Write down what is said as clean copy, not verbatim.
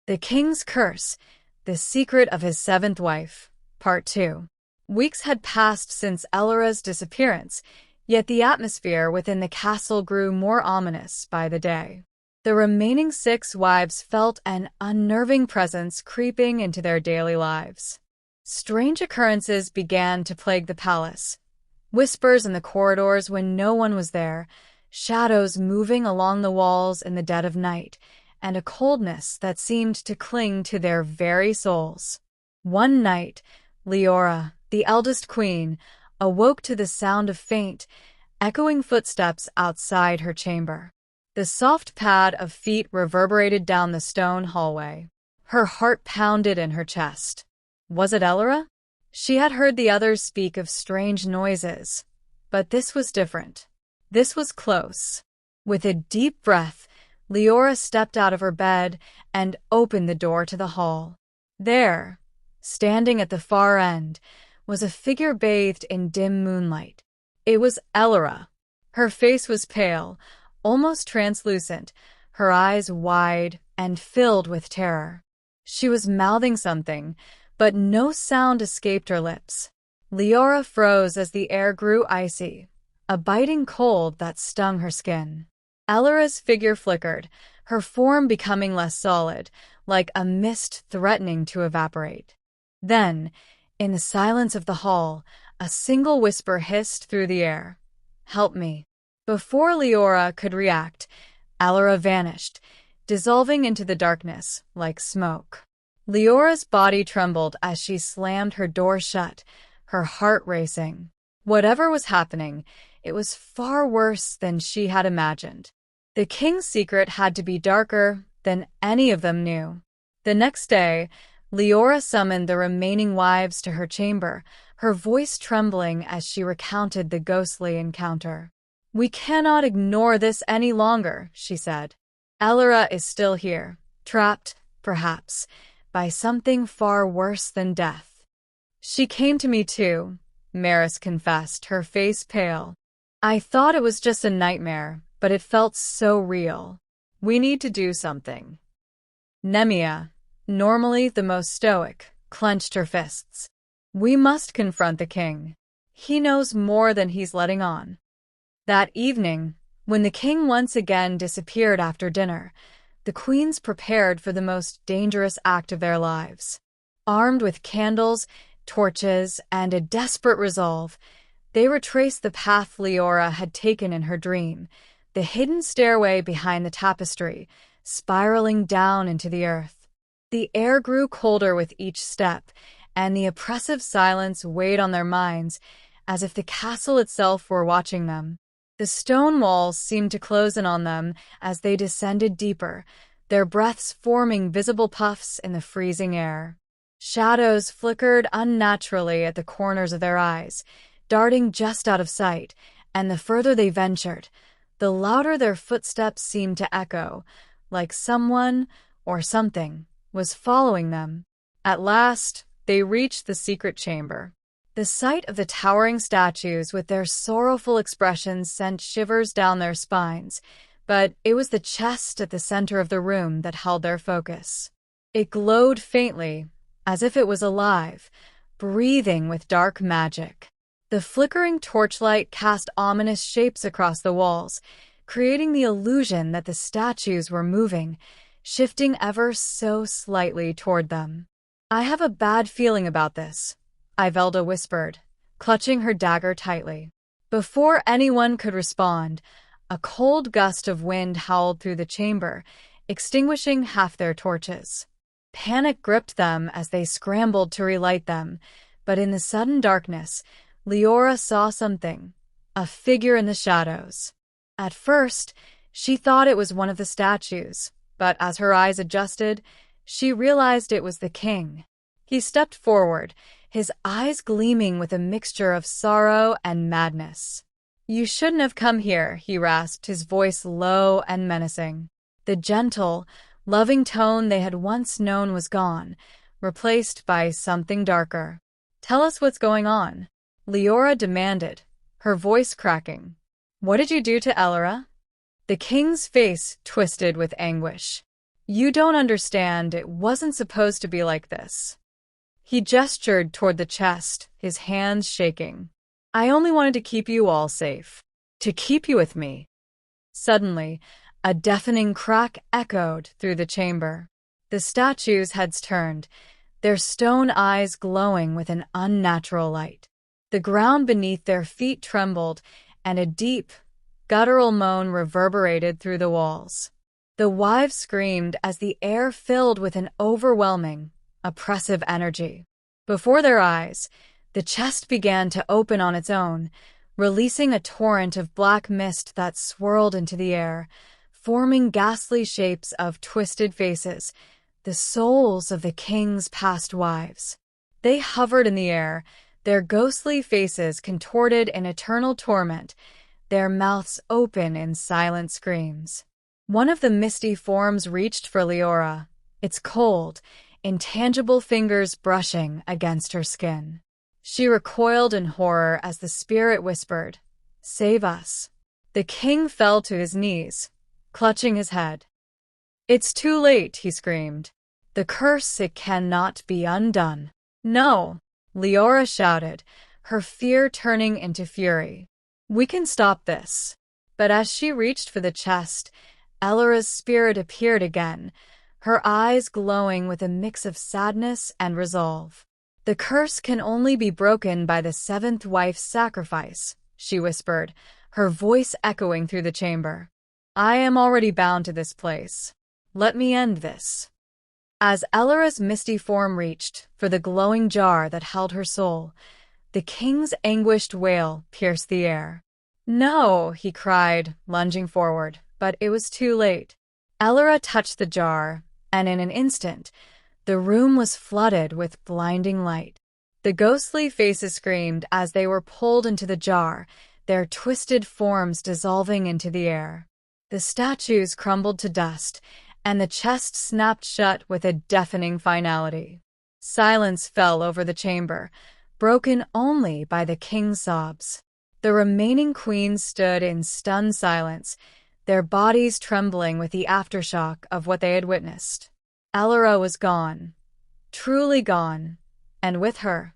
The King's Curse, The Secret of His Seventh Wife, Part 2. Weeks had passed since Ellora's disappearance, yet the atmosphere within the castle grew more ominous by the day. The remaining 6 wives felt an unnerving presence creeping into their daily lives. Strange occurrences began to plague the palace. Whispers in the corridors when no one was there, shadows moving along the walls in the dead of night, and a coldness that seemed to cling to their very souls. One night, Leora, the eldest queen, awoke to the sound of faint, echoing footsteps outside her chamber. The soft pad of feet reverberated down the stone hallway. Her heart pounded in her chest. Was it Ellora? She had heard the others speak of strange noises, but this was different. This was close. With a deep breath, Leora stepped out of her bed and opened the door to the hall. There, standing at the far end, was a figure bathed in dim moonlight. It was Ellora. Her face was pale, almost translucent, her eyes wide and filled with terror. She was mouthing something, but no sound escaped her lips. Leora froze as the air grew icy, a biting cold that stung her skin. Ellora's figure flickered, her form becoming less solid, like a mist threatening to evaporate. Then, in the silence of the hall, a single whisper hissed through the air. "Help me." Before Leora could react, Ellora vanished, dissolving into the darkness like smoke. Leora's body trembled as she slammed her door shut, her heart racing. Whatever was happening, it was far worse than she had imagined. The king's secret had to be darker than any of them knew. The next day, Leora summoned the remaining wives to her chamber, her voice trembling as she recounted the ghostly encounter. "We cannot ignore this any longer," she said. "Ellora is still here, trapped, perhaps, by something far worse than death." "She came to me too," Maris confessed, her face pale. "I thought it was just a nightmare, but it felt so real. We need to do something." Nemia, normally the most stoic, clenched her fists. "We must confront the king. He knows more than he's letting on." That evening, when the king once again disappeared after dinner, the queens prepared for the most dangerous act of their lives. Armed with candles, torches, and a desperate resolve, they retraced the path Leora had taken in her dream, the hidden stairway behind the tapestry, spiraling down into the earth. The air grew colder with each step, and the oppressive silence weighed on their minds, as if the castle itself were watching them. The stone walls seemed to close in on them as they descended deeper, their breaths forming visible puffs in the freezing air. Shadows flickered unnaturally at the corners of their eyes, darting just out of sight, and the further they ventured, the louder their footsteps seemed to echo, like someone or something was following them. At last, they reached the secret chamber. The sight of the towering statues with their sorrowful expressions sent shivers down their spines, but it was the chest at the center of the room that held their focus. It glowed faintly, as if it was alive, breathing with dark magic. The flickering torchlight cast ominous shapes across the walls, creating the illusion that the statues were moving, shifting ever so slightly toward them. "I have a bad feeling about this," Ivelda whispered, clutching her dagger tightly. Before anyone could respond, a cold gust of wind howled through the chamber, extinguishing half their torches. Panic gripped them as they scrambled to relight them, but in the sudden darkness, Leora saw something, a figure in the shadows. At first, she thought it was one of the statues, but as her eyes adjusted, she realized it was the king. He stepped forward, his eyes gleaming with a mixture of sorrow and madness. "You shouldn't have come here," he rasped, his voice low and menacing. The gentle, loving tone they had once known was gone, replaced by something darker. "Tell us what's going on," Leora demanded, her voice cracking. "What did you do to Ellora?" The king's face twisted with anguish. "You don't understand, it wasn't supposed to be like this." He gestured toward the chest, his hands shaking. "I only wanted to keep you all safe. To keep you with me." Suddenly, a deafening crack echoed through the chamber. The statues' heads turned, their stone eyes glowing with an unnatural light. The ground beneath their feet trembled, and a deep, guttural moan reverberated through the walls. The wives screamed as the air filled with an overwhelming, oppressive energy. Before their eyes, the chest began to open on its own, releasing a torrent of black mist that swirled into the air, forming ghastly shapes of twisted faces, the souls of the king's past wives. They hovered in the air, their ghostly faces contorted in eternal torment, their mouths open in silent screams. One of the misty forms reached for Leora, its cold, intangible fingers brushing against her skin. She recoiled in horror as the spirit whispered, "Save us." The king fell to his knees, clutching his head. "It's too late," he screamed. "The curse, it cannot be undone." "No," Leora shouted, her fear turning into fury. "We can stop this." But as she reached for the chest, Ellora's spirit appeared again, her eyes glowing with a mix of sadness and resolve. "The curse can only be broken by the seventh wife's sacrifice," she whispered, her voice echoing through the chamber. "I am already bound to this place. Let me end this." As Ellora's misty form reached for the glowing jar that held her soul, the king's anguished wail pierced the air. "No," he cried, lunging forward, but it was too late. Ellora touched the jar, and in an instant, the room was flooded with blinding light. The ghostly faces screamed as they were pulled into the jar, their twisted forms dissolving into the air. The statues crumbled to dust, and the chest snapped shut with a deafening finality. Silence fell over the chamber, broken only by the king's sobs. The remaining queens stood in stunned silence, their bodies trembling with the aftershock of what they had witnessed. Ellora was gone, truly gone, and with her,